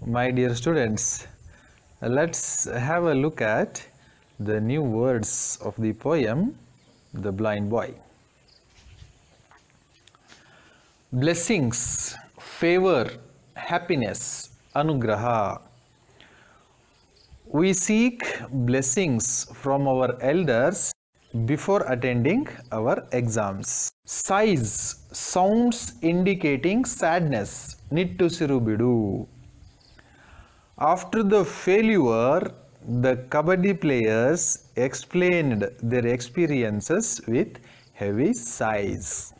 My dear students, let's have a look at the new words of the poem The Blind Boy. Blessings, favor, happiness, anugraha. We seek blessings from our elders before attending our exams. Sighs, sounds indicating sadness, nittusiru bidu. After the failure, the Kabaddi players explained their experiences with heavy sighs.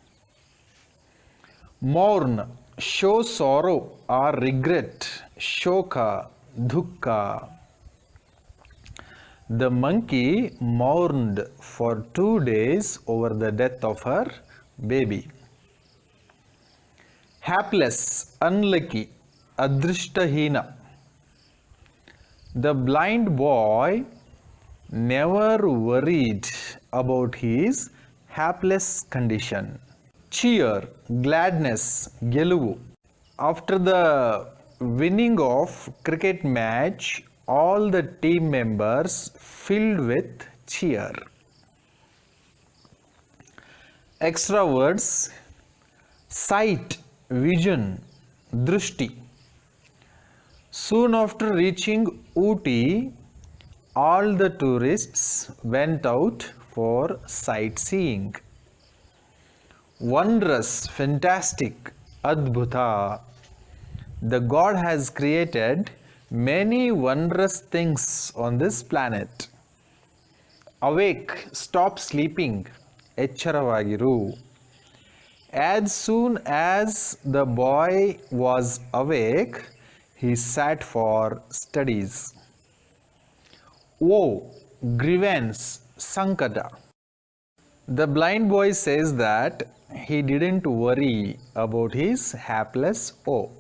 Mourn, show sorrow or regret, shoka, dukkha. The monkey mourned for 2 days over the death of her baby. Hapless, unlucky, adrishtahina. The blind boy never worried about his hapless condition. Cheer, gladness, geluvu. After the winning of cricket match, all the team members filled with cheer. Extra words: sight, vision, drushti. Soon after reaching Ooty, all the tourists went out for sightseeing. Wondrous, fantastic, adbhuta. The God has created many wondrous things on this planet. Awake, stop sleeping, echaravagiru. As soon as the boy was awake, he sat for studies. Woe, grievance, sankata. The blind boy says that he didn't worry about his hapless woe.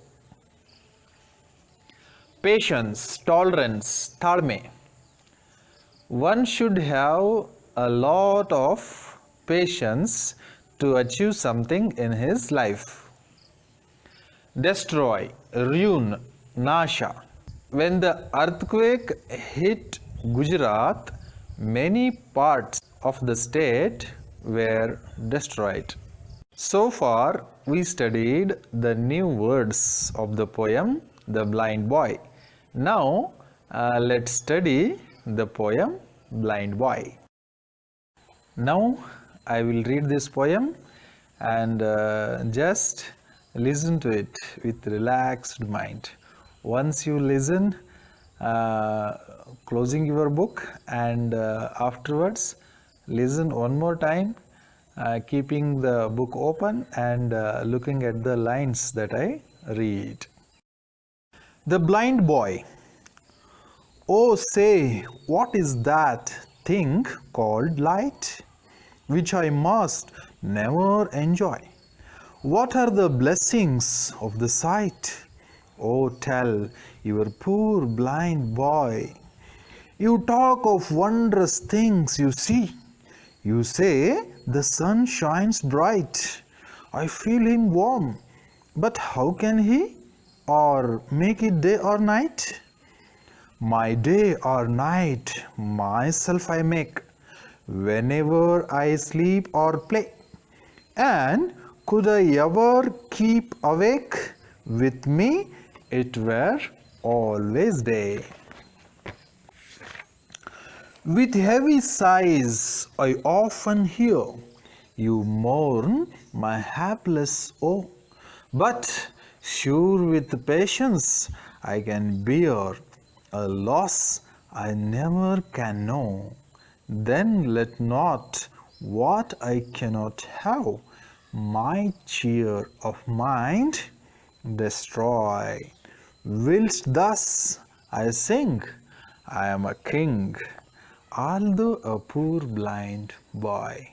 Patience, tolerance, thalme. One should have a lot of patience to achieve something in his life. Destroy, ruin, nasha. When the earthquake hit Gujarat, many parts of the state were destroyed. So far, we studied the new words of the poem The Blind Boy. Now, let's study the poem Blind Boy. Now, I will read this poem and just listen to it with relaxed mind. Once you listen, closing your book, and afterwards listen one more time, keeping the book open and looking at the lines that I read. The Blind Boy. Oh, say, what is that thing called light, which I must never enjoy? What are the blessings of the sight? Oh, tell your poor blind boy. You talk of wondrous things you see. You say the sun shines bright. I feel him warm. But how can he or make it day or night? My day or night myself I make, whenever I sleep or play. And could I ever keep awake? With me it were always day. With heavy sighs I often hear you mourn my hapless woe. But sure with patience I can bear a loss I never can know. Then let not what I cannot have my cheer of mind destroy. Whilst thus I sing, I am a king, although a poor blind boy.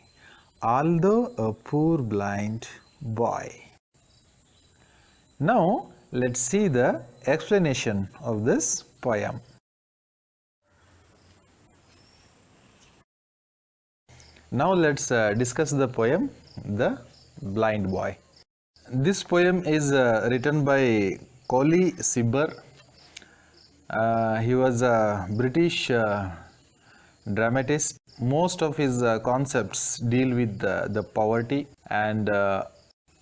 Although a poor blind boy. Now let's see the explanation of this poem. Now let's discuss the poem The Blind Boy. This poem is written by Koli Sibber He was a British dramatist. Most of his concepts deal with the poverty and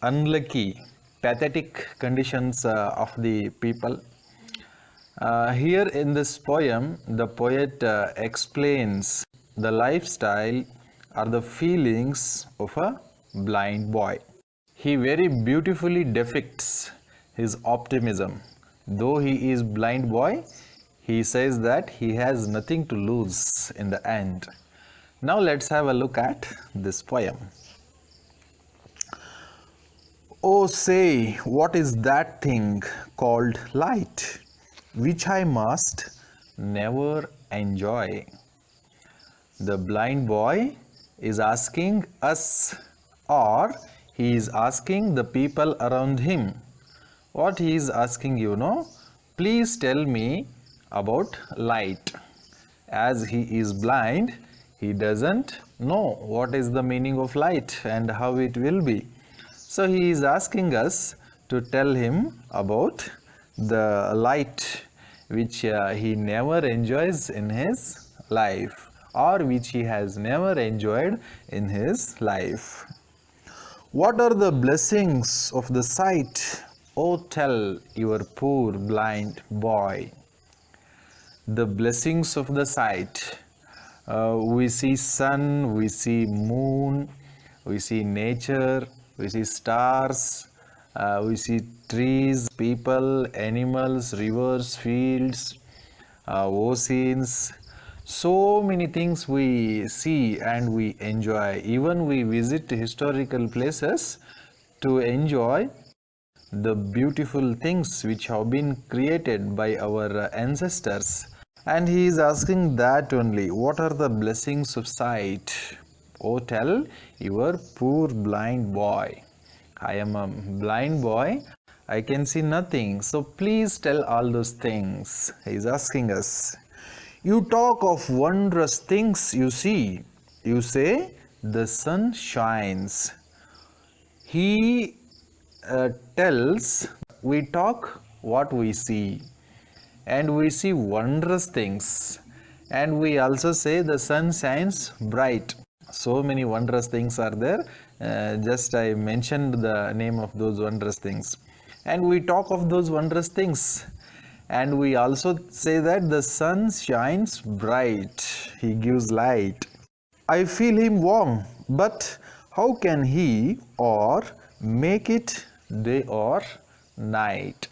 unlucky, pathetic conditions of the people. Here in this poem, the poet explains the lifestyle or the feelings of a blind boy. He very beautifully depicts his optimism. Though he is blind boy, he says that he has nothing to lose in the end. Now let's have a look at this poem. Oh, say, what is that thing called light, which I must never enjoy? The blind boy is asking us, or he is asking the people around him. What he is asking, please tell me about light. As he is blind, he doesn't know what is the meaning of light and how it will be. So he is asking us to tell him about the light which he never enjoys in his life, or which he has never enjoyed in his life. What are the blessings of the sight? Oh, tell your poor blind boy. The blessings of the sight. We see sun, we see moon, we see nature, we see stars, we see trees, people, animals, rivers, fields, oceans. So many things we see and we enjoy. Even we visit historical places to enjoy the beautiful things which have been created by our ancestors. And he is asking that only. What are the blessings of sight? Oh, tell your poor blind boy. I am a blind boy. I can see nothing. So please tell all those things. He is asking us. You talk of wondrous things you see. You say the sun shines. He tells we talk what we see, and we see wondrous things, and we also say the sun shines bright. So many wondrous things are there. Just I mentioned the name of those wondrous things, and we talk of those wondrous things, and we also say that the sun shines bright. He gives light. I feel him warm, but how can he or make it day or night?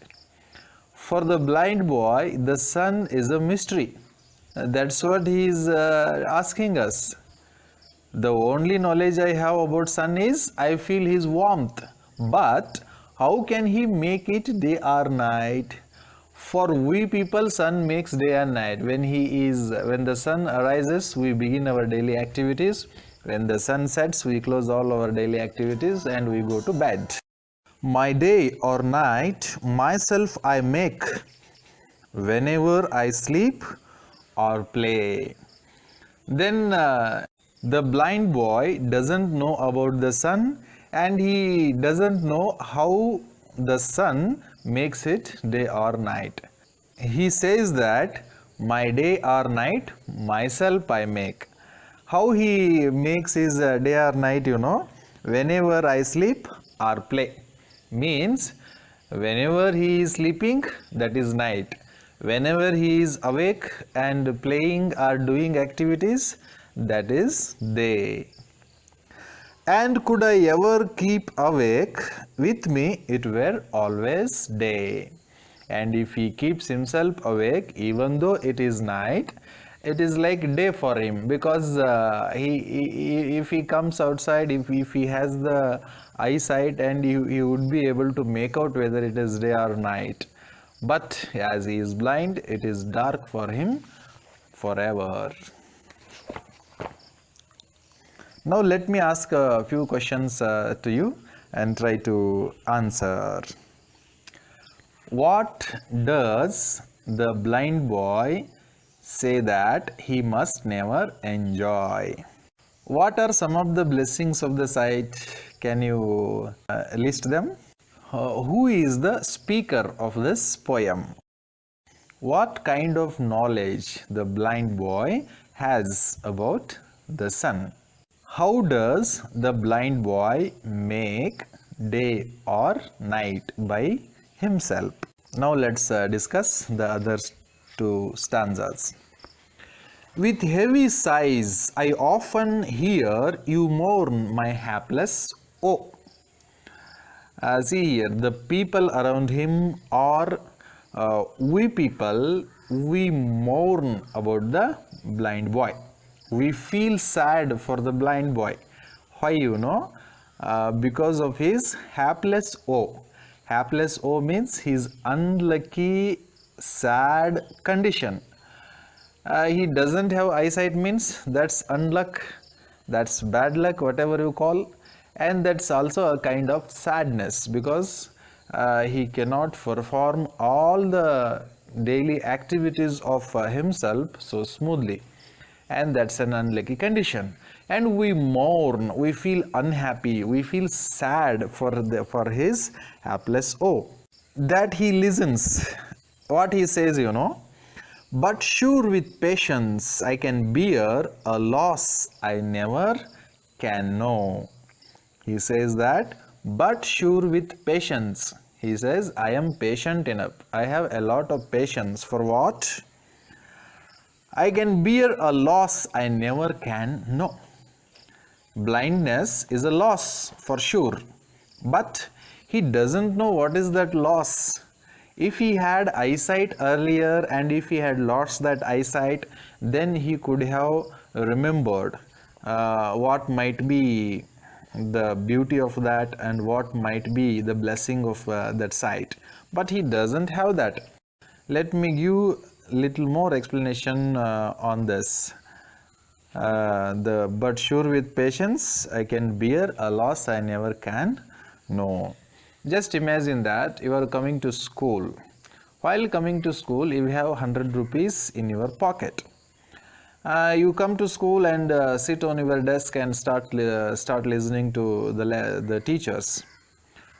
For the blind boy, the sun is a mystery. That's what he is asking us. The only knowledge I have about sun is I feel his warmth, but how can he make it day or night? For we people, sun makes day and night. When the sun arises, we begin our daily activities. When the sun sets, we close all our daily activities and we go to bed. My day or night, myself I make, whenever I sleep or play. Then the blind boy doesn't know about the sun, and he doesn't know how the sun makes it day or night. He says that my day or night myself I make. How he makes his day or night, whenever I sleep or play. Means whenever he is sleeping, that is night. Whenever he is awake and playing or doing activities, that is day. And could I ever keep awake, with me it were always day. And if he keeps himself awake, even though it is night, it is like day for him, because if he comes outside, if he has the eyesight, and he would be able to make out whether it is day or night. But as he is blind, it is dark for him forever. Now let me ask a few questions to you and try to answer. What does the blind boy say that he must never enjoy? What are some of the blessings of the sight? Can you list them? Who is the speaker of this poem? What kind of knowledge the blind boy has about the sun? How does the blind boy make day or night by himself? Now let's discuss the other two stanzas. With heavy sighs I often hear you mourn my hapless oh. See here, the people around him are we people, we mourn about the blind boy. We feel sad for the blind boy. Why, you know? Because of his hapless O. Hapless O means his unlucky, sad condition. He doesn't have eyesight means that's unluck, that's bad luck, whatever you call, and that's also a kind of sadness because he cannot perform all the daily activities of himself so smoothly, and that's an unlucky condition. And we mourn, we feel unhappy, we feel sad for his hapless O. That he listens what he says, you know. But sure with patience I can bear a loss I never can know. He says that, but sure with patience. He says, I am patient enough. I have a lot of patience. For what? I can bear a loss I never can know. Blindness is a loss for sure, but he doesn't know what is that loss. If he had eyesight earlier and if he had lost that eyesight, then he could have remembered what might be the beauty of that and what might be the blessing of that sight. But he doesn't have that. Let me give little more explanation on this. But sure with patience I can bear a loss I never can know. Just imagine that you are coming to school. While coming to school, you have 100 rupees in your pocket. You come to school and sit on your desk and start listening to the teachers.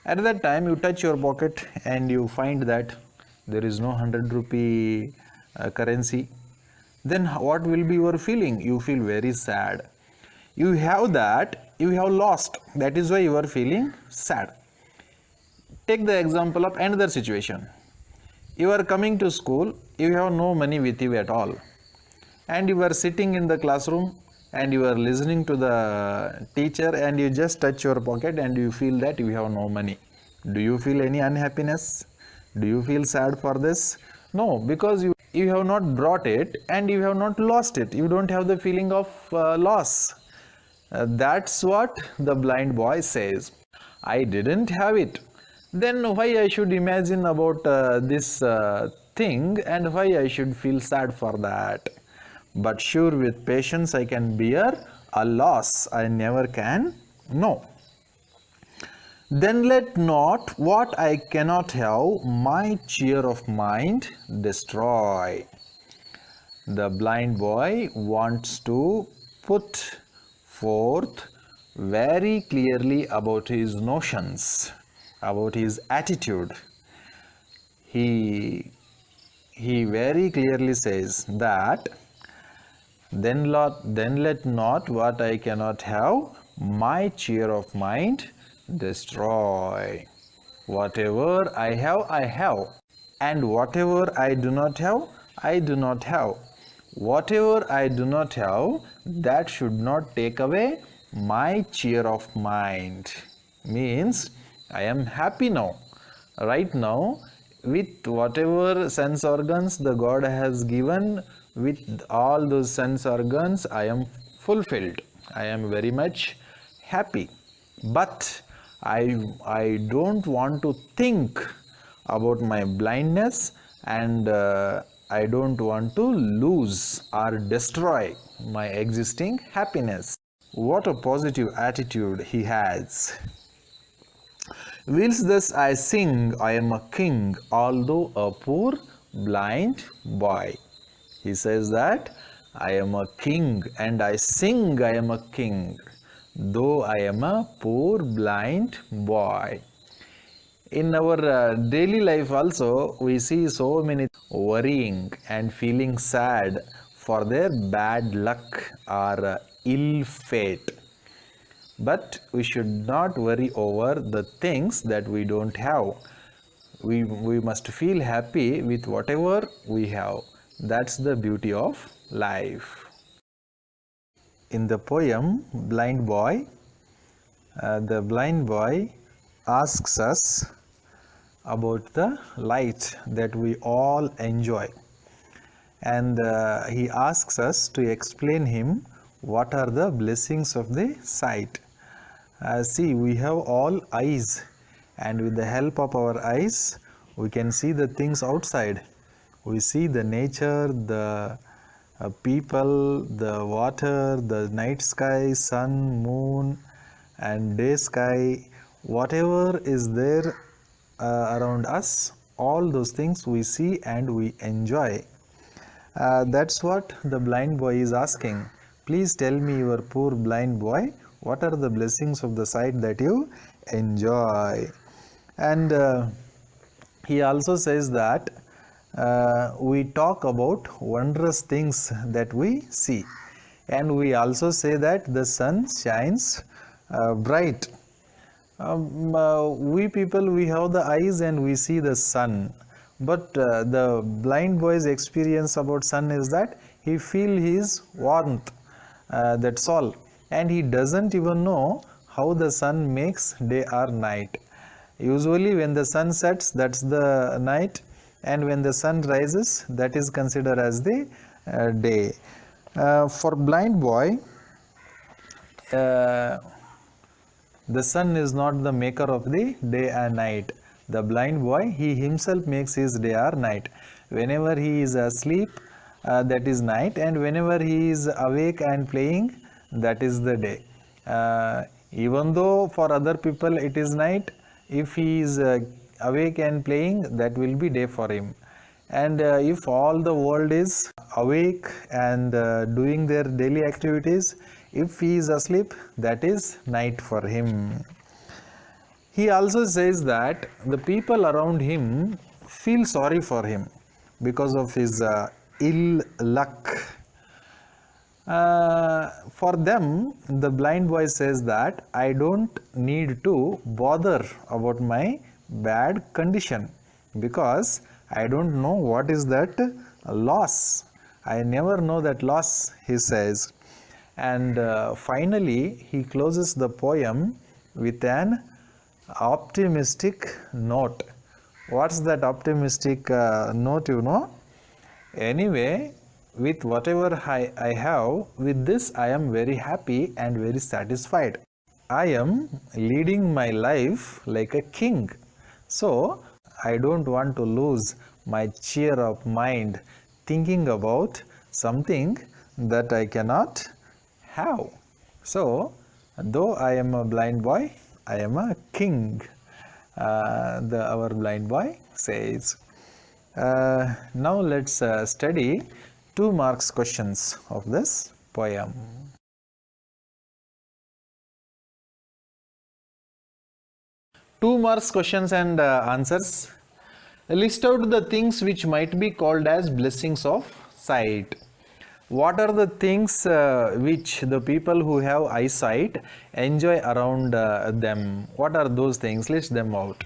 At that time, you touch your pocket and you find that there is no 100 rupee currency. Then what will be your feeling? You feel very sad. You have that, you have lost. That is why you are feeling sad. Take the example of another situation. You are coming to school, you have no money with you at all, and you are sitting in the classroom and you are listening to the teacher and you just touch your pocket and you feel that you have no money. Do you feel any unhappiness? Do you feel sad for this? No, because you have not brought it and you have not lost it. You don't have the feeling of loss. That's what the blind boy says. I didn't have it. Then why I should imagine about this thing and why I should feel sad for that? But sure with patience I can bear a loss I never can know. Then let not what I cannot have my cheer of mind destroy. The blind boy wants to put forth very clearly about his notions, about his attitude. He very clearly says that then let not what I cannot have my cheer of mind destroy. Whatever I have, and whatever I do not have, I do not have. Whatever I do not have, that should not take away my cheer of mind. Means I am happy now. Right now, with whatever sense organs the God has given, with all those sense organs, I am fulfilled. I am very much happy. But I don't want to think about my blindness, and I don't want to lose or destroy my existing happiness. What a positive attitude he has. Whilst thus I sing, I am a king, although a poor blind boy. He says that I am a king and I sing I am a king, though I am a poor blind boy. In our daily life also, we see so many worrying and feeling sad for their bad luck or ill fate. But we should not worry over the things that we don't have. We must feel happy with whatever we have. That's the beauty of life. In the poem Blind Boy, the blind boy asks us about the light that we all enjoy, and he asks us to explain him what are the blessings of the sight. See, we have all eyes, and with the help of our eyes we can see the things outside. We see the nature, the people, the water, the night sky, sun, moon and day sky, whatever is there around us, all those things we see and we enjoy. That's what the blind boy is asking. Please tell me, your poor blind boy, what are the blessings of the sight that you enjoy? And he also says that we talk about wondrous things that we see, and we also say that the sun shines bright. We people, we have the eyes and we see the sun, but the blind boy's experience about sun is that he feel his warmth, that's all, and he doesn't even know how the sun makes day or night. Usually when the sun sets, that's the night, and when the sun rises, that is considered as the day. For blind boy, the sun is not the maker of the day and night. The blind boy, he himself makes his day or night. Whenever he is asleep, that is night, and whenever he is awake and playing, that is the day. Even though for other people it is night, if he is awake and playing, that will be day for him. And if all the world is awake and doing their daily activities, if he is asleep, that is night for him. He also says that the people around him feel sorry for him because of his ill luck. For them, the blind boy says that I don't need to bother about my bad condition because I don't know what is that loss. I never know that loss, he says. And finally, he closes the poem with an optimistic note. What's that optimistic note, you know? Anyway, with whatever I have, with this I am very happy and very satisfied. I am leading my life like a king. So, I don't want to lose my cheer of mind thinking about something that I cannot have. So, though I am a blind boy, I am a king, our blind boy says. Now let's study 2 marks questions of this poem. Two marks questions and answers. List out the things which might be called as blessings of sight. What are the things which the people who have eyesight enjoy around them? What are those things? List them out.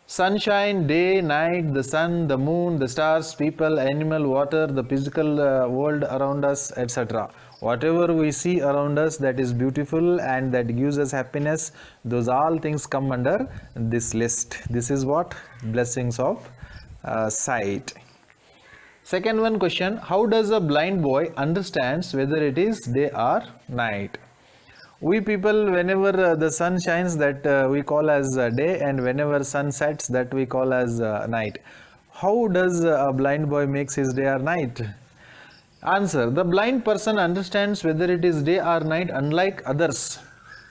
Sunshine, day, night, the sun, the moon, the stars, people, animal, water, the physical world around us, etc. Whatever we see around us that is beautiful and that gives us happiness, those all things come under this list. This is what? Blessings of sight. Second one question, how does a blind boy understands whether it is day or night? We people, whenever the sun shines, that we call as day, and whenever sun sets, that we call as night. How does a blind boy makes his day or night? Answer, the blind person understands whether it is day or night unlike others.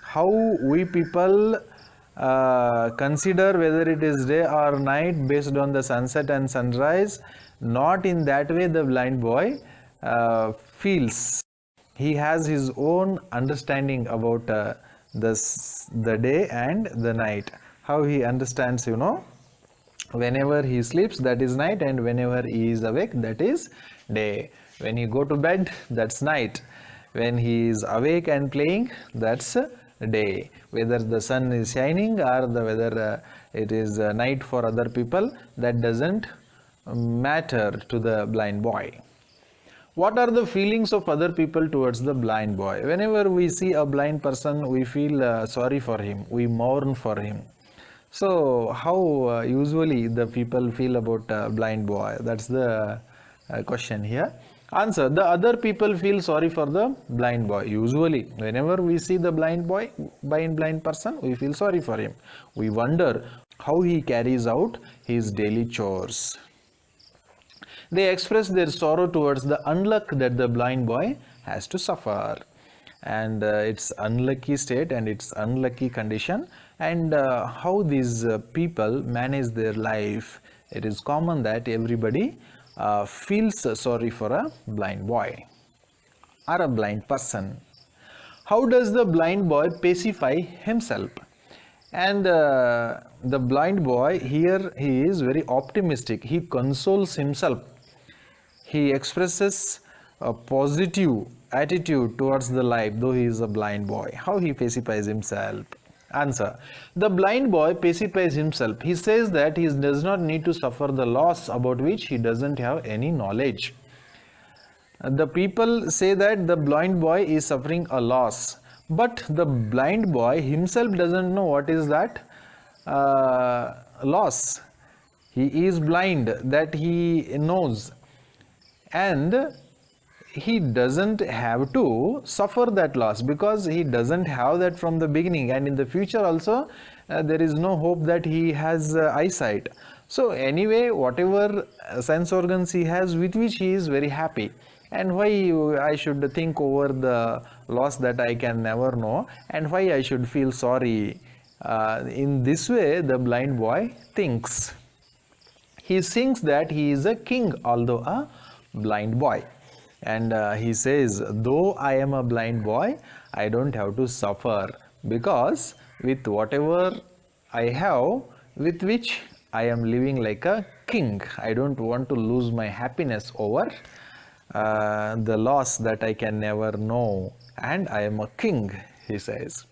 How we people consider whether it is day or night based on the sunset and sunrise, not in that way the blind boy feels. He has his own understanding about the day and the night. how he understands, whenever he sleeps, that is night, and whenever he is awake, that is day. When he go to bed, that's night. When he is awake and playing, that's day. Whether the sun is shining or whether it is night for other people, that doesn't matter to the blind boy. What are the feelings of other people towards the blind boy? Whenever we see a blind person, we feel sorry for him, we mourn for him. So how usually the people feel about blind boy? That's the question here. Answer: the other people feel sorry for the blind boy. Usually whenever we see the blind person, we feel sorry for him. We wonder how he carries out his daily chores. They express their sorrow towards the unluck that the blind boy has to suffer, and its unlucky state and its unlucky condition, and how these people manage their life. It is common that everybody feels sorry for a blind boy or a blind person. How does the blind boy pacify himself? And the blind boy here, he is very optimistic. He consoles himself. He expresses a positive attitude towards the life, though he is a blind boy. How he pacifies himself? Answer: the blind boy pacifies himself. He says that he does not need to suffer the loss about which he doesn't have any knowledge. The people say that the blind boy is suffering a loss, but the blind boy himself doesn't know what is that loss. He is blind, that he knows, and he doesn't have to suffer that loss because he doesn't have that from the beginning, and in the future also there is no hope that he has eyesight. So anyway, whatever sense organs he has, with which he is very happy, and why I should think over the loss that I can never know, and why I should feel sorry? In this way the blind boy thinks. He thinks that he is a king, although a blind boy, and he says, though I am a blind boy, I don't have to suffer, because with whatever I have, with which I am living like a king. I don't want to lose my happiness over the loss that I can never know, and I am a king, he says.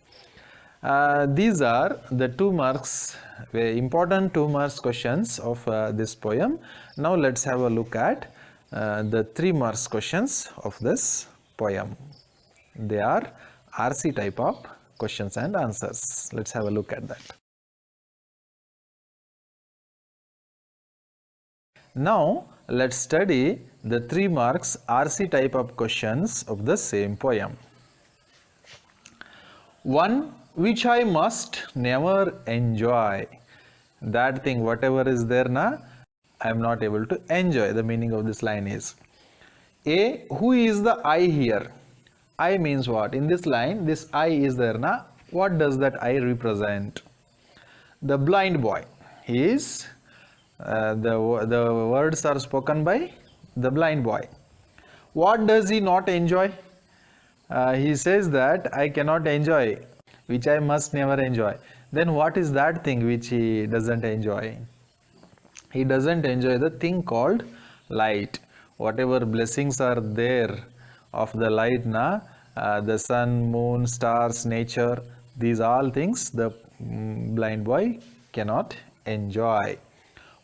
These are the 2 marks, very important 2 marks questions of this poem. Now let's have a look at the 3 marks questions of this poem. They are RC type of questions and answers. Let's have a look at that. Now let's study the 3 marks RC type of questions of the same poem. 1. Which I must never enjoy. That thing, whatever is there now, I am not able to enjoy. The meaning of this line is: A. Who is the I here? I means what? In this line, this I is there now. What does that I represent? The blind boy. He is, the words are spoken by the blind boy. What does he not enjoy? He says that I cannot enjoy, which I must never enjoy. Then what is that thing which he doesn't enjoy? He doesn't enjoy the thing called light. Whatever blessings are there of the light, the sun, moon, stars, nature, these all things the blind boy cannot enjoy.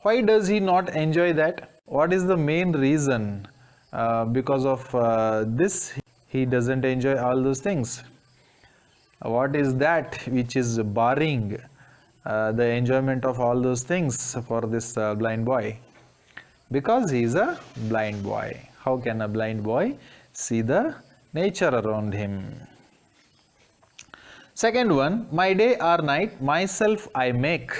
Why does he not enjoy that? What is the main reason because of this he doesn't enjoy all those things? What is that which is barring the enjoyment of all those things for this blind boy? Because he is a blind boy. How can a blind boy see the nature around him? Second one, my day or night, myself I make.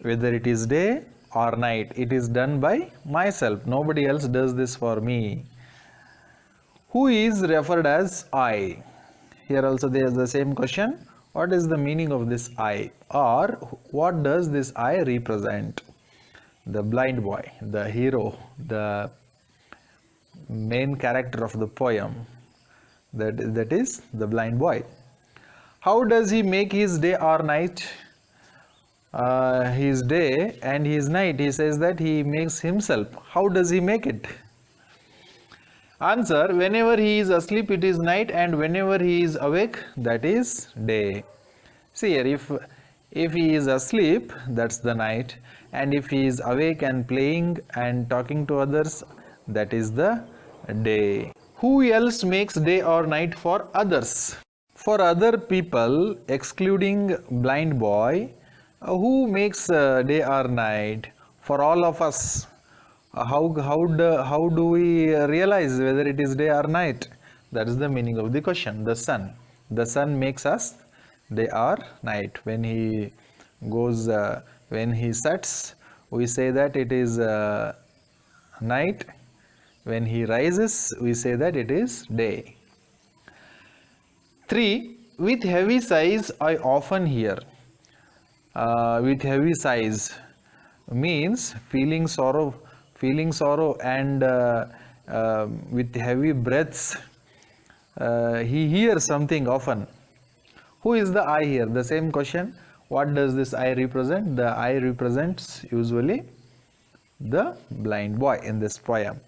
Whether it is day or night, it is done by myself. Nobody else does this for me. Who is referred as I? Here also there is the same question. What is the meaning of this I? Or what does this I represent? The blind boy, the hero, the main character of the poem. That is the blind boy. How does he make his day or night? his day and his night. He says that he makes himself. How does he make it? Answer: whenever he is asleep it is night, and whenever he is awake that is day. See here, if he is asleep, that's the night, and if he is awake and playing and talking to others, that is the day. Who else makes day or night for others? For other people, excluding blind boy, who makes day or night? For all of us, how do we realize whether it is day or night? That is the meaning of the question. The sun. The sun makes us day or night. When he goes, when he sets, we say that it is night. When he rises, we say that it is day. 3. With heavy sighs I often hear. With heavy sighs means feeling sorrow and with heavy breaths he hears something often. Who is the I here? The same question. What does this I represent? The I represents usually the blind boy in this poem.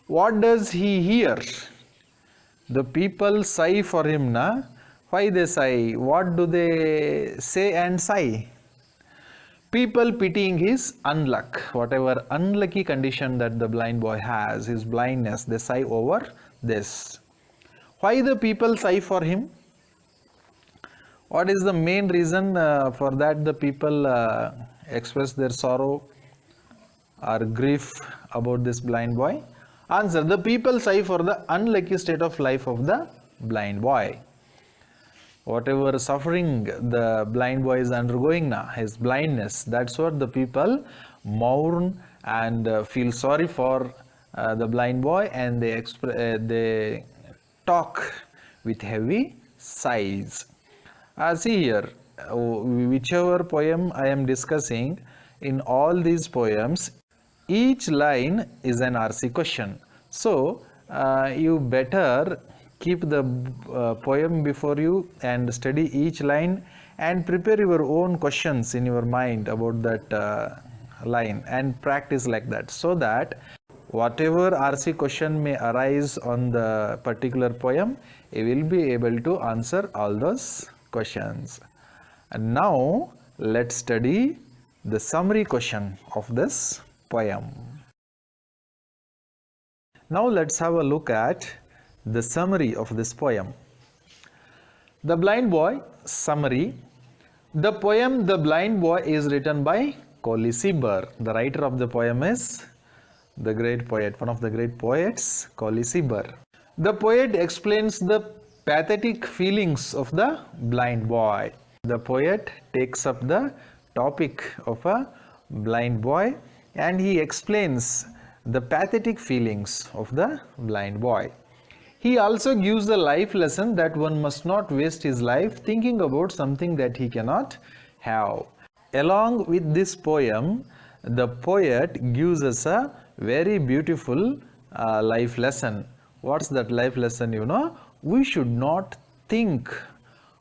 What does he hear? The people sigh for him, na? Why they sigh? What do they say and sigh? People pitying his unluck, whatever unlucky condition that the blind boy has, his blindness, they sigh over this. Why the people sigh for him? What is the main reason for that the people express their sorrow or grief about this blind boy? Answer: the people sigh for the unlucky state of life of the blind boy. Whatever suffering the blind boy is undergoing now, his blindness, that's what the people mourn and feel sorry for the blind boy, and they talk with heavy sighs. See here, whichever poem I am discussing, in all these poems, each line is an RC question. So you better keep the poem before you and study each line and prepare your own questions in your mind about that line and practice like that, so that whatever RC question may arise on the particular poem, you will be able to answer all those questions. And now let's study the summary question of this poem. Now let's have a look at the summary of this poem. The Blind Boy summary. The poem The Blind Boy is written by Coliseber. The writer of the poem is the great poet, one of the great poets, Coliseber. The poet explains the pathetic feelings of the blind boy. The poet takes up the topic of a blind boy and he explains the pathetic feelings of the blind boy. He also gives the life lesson that one must not waste his life thinking about something that he cannot have. Along with this poem, the poet gives us a very beautiful life lesson. What's that life lesson? You know, we should not think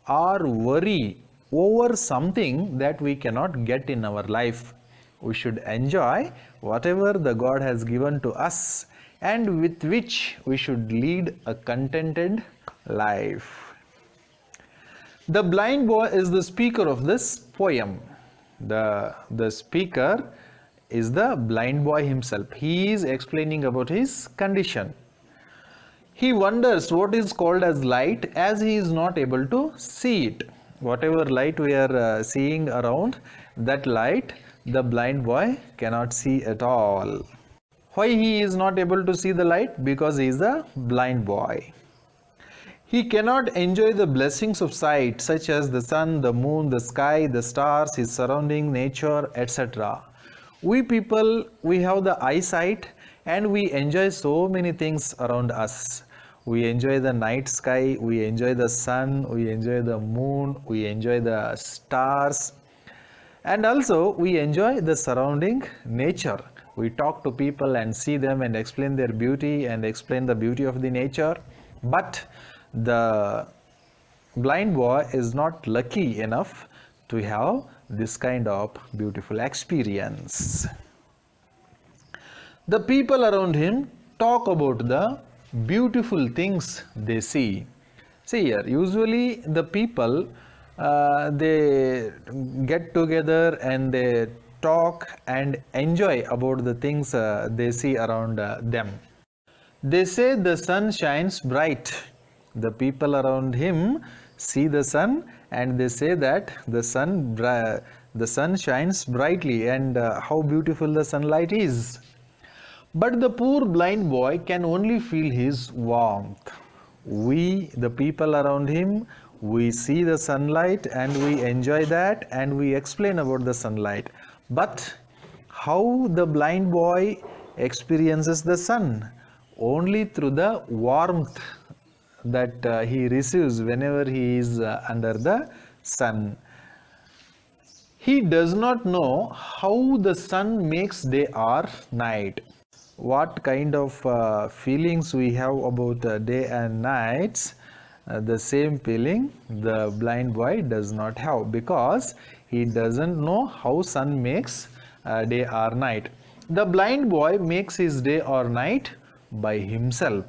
or worry over something that we cannot get in our life. We should enjoy whatever the God has given to us and with which we should lead a contented life. The blind boy is the speaker of this poem. The speaker is the blind boy himself. He is explaining about his condition. He wonders what is called as light, as he is not able to see it. Whatever light we are seeing around, that light the blind boy cannot see at all. Why he is not able to see the light? Because he is a blind boy. He cannot enjoy the blessings of sight, such as the sun, the moon, the sky, the stars, his surrounding nature, etc. We people, we have the eyesight and we enjoy so many things around us. We enjoy the night sky, we enjoy the sun, we enjoy the moon, we enjoy the stars, and also we enjoy the surrounding nature. We talk to people and see them and explain their beauty and explain the beauty of the nature. But the blind boy is not lucky enough to have this kind of beautiful experience. The people around him talk about the beautiful things they see. See here, usually the people they get together and they talk and enjoy about the things they see around them. They say the sun shines bright. The people around him see the sun and they say that the sun shines brightly and how beautiful the sunlight is. But the poor blind boy can only feel his warmth. We, the people around him, we see the sunlight and we enjoy that and we explain about the sunlight. But how the blind boy experiences the sun? Only through the warmth that he receives whenever he is under the sun. He does not know how the sun makes day or night. What kind of feelings we have about day and nights, the same feeling the blind boy does not have, because he doesn't know how sun makes day or night. The blind boy makes his day or night by himself.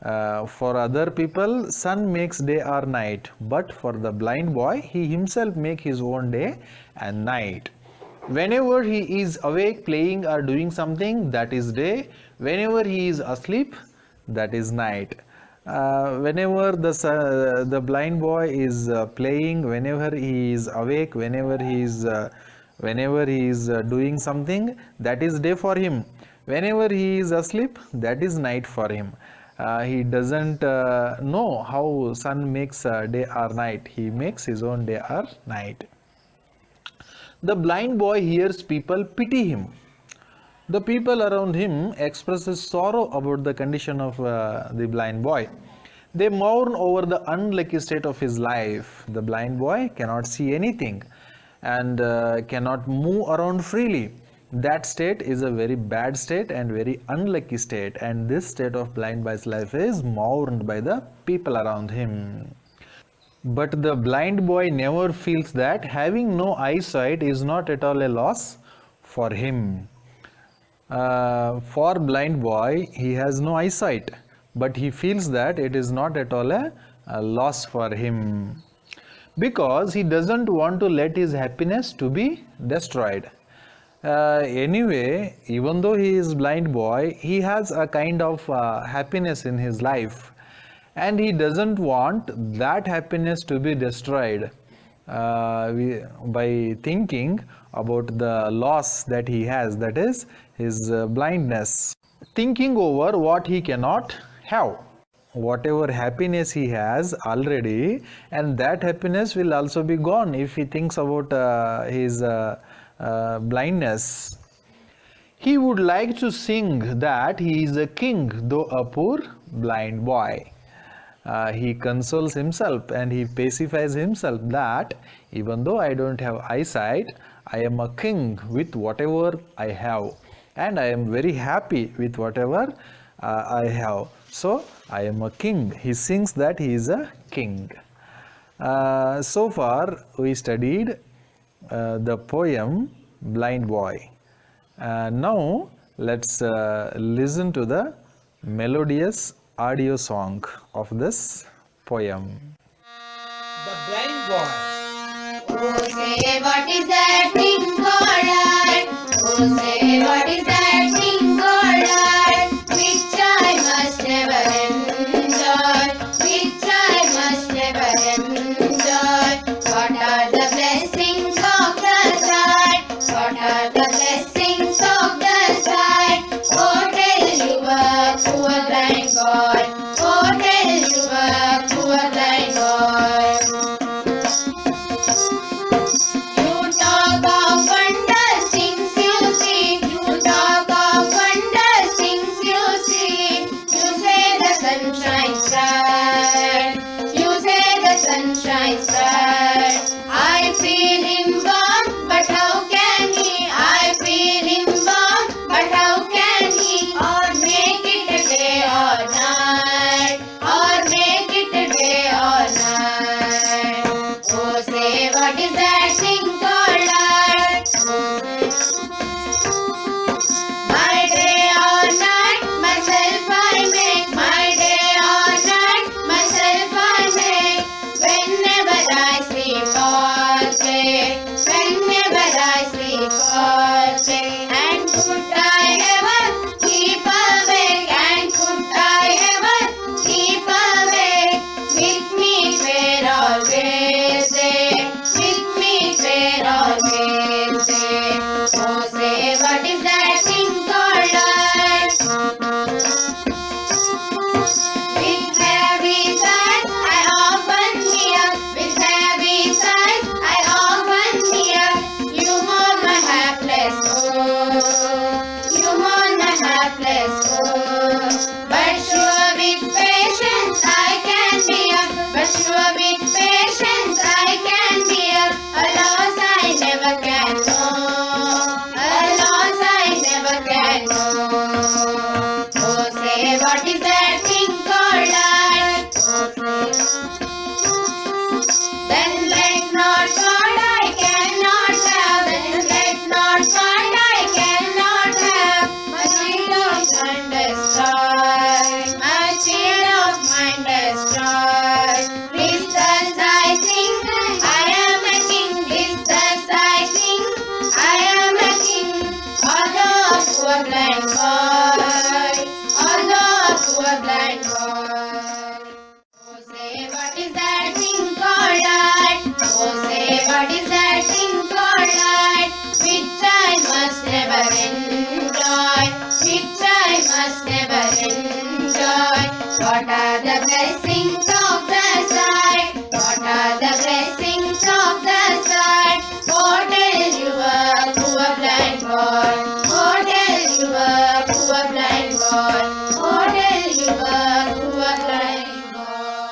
For other people, sun makes day or night, but for the blind boy, he himself makes his own day and night. Whenever he is awake, playing or doing something, that is day. Whenever he is asleep, that is night. Whenever the blind boy is playing, whenever he is awake, whenever he is doing something, that is day for him. Whenever he is asleep, that is night for him. He doesn't know how sun makes day or night. He makes his own day or night. The blind boy hears people pity him. The people around him expresses sorrow about the condition of the blind boy. They mourn over the unlucky state of his life. The blind boy cannot see anything and cannot move around freely. That state is a very bad state and very unlucky state, and this state of blind boy's life is mourned by the people around him. But the blind boy never feels that having no eyesight is not at all a loss for him. For blind boy, he has no eyesight, but he feels that it is not at all a loss for him, because he doesn't want to let his happiness to be destroyed. Anyway, even though he is blind boy, he has a kind of happiness in his life, and he doesn't want that happiness to be destroyed by thinking about the loss that he has, that is his blindness. Thinking over what he cannot have, whatever happiness he has already, and that happiness will also be gone if he thinks about his blindness. He would like to sing that he is a king, though a poor blind boy. He consoles himself and he pacifies himself that even though I don't have eyesight, I am a king with whatever I have, and I am very happy with whatever I have. So I am a king. He sings that he is a king. So far we studied the poem Blind Boy. Now let's listen to the melodious audio song of this poem. The Blind Boy. Oh, say what is that thing called art? Oh, say what is that thing called art? Which I must never enjoy, which I must never enjoy. What are the blessings of the sight? What are the blessings of the sight? Oh, tell you a poor blind boy. Oh, tell you a poor blind boy. You talk of wondrous things you see. You talk never enjoy. What are the blessings of the sight? What are the blessings of the sight? Oh, tell your poor blind boy. Oh, tell your poor blind boy. Oh, tell your poor blind boy.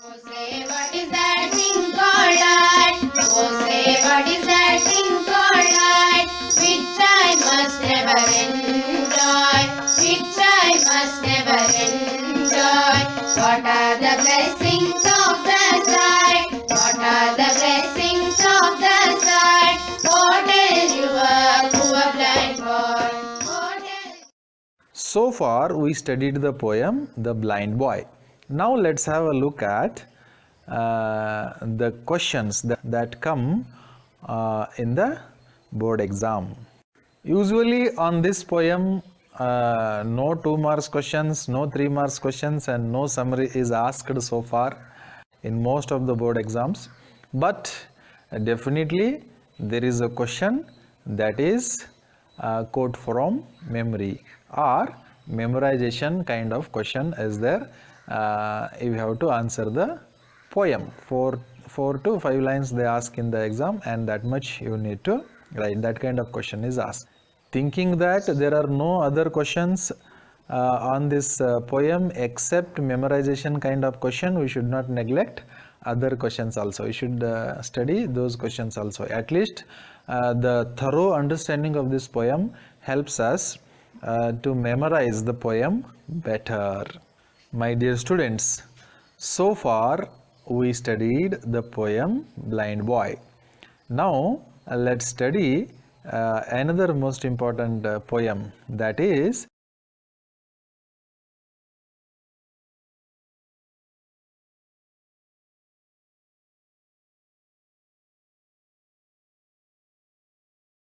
Oh, say what is that thing called light? Oh, say what is that thing called light? Which I must never enjoy. Which I must never enjoy. What are the blessings of the sight? What are the blessings of the sight? Oh, tell your poor blind boy. Oh, tell. So far we studied the poem The Blind Boy. Now let's have a look at the questions that come in the board exam. Usually on this poem no 2 marks questions, no 3 marks questions and no summary is asked so far in most of the board exams, but definitely there is a question that is quote from memory or memorization kind of question is there. You have to answer the poem. 4 to 5 lines they ask in the exam and that much you need to write. That kind of question is asked. Thinking that there are no other questions on this poem except memorization kind of question, we should not neglect other questions also. We should study those questions also. At least the thorough understanding of this poem helps us to memorize the poem better. My dear students, so far we studied the poem Blind Boy. Now let's study another most important poem, that is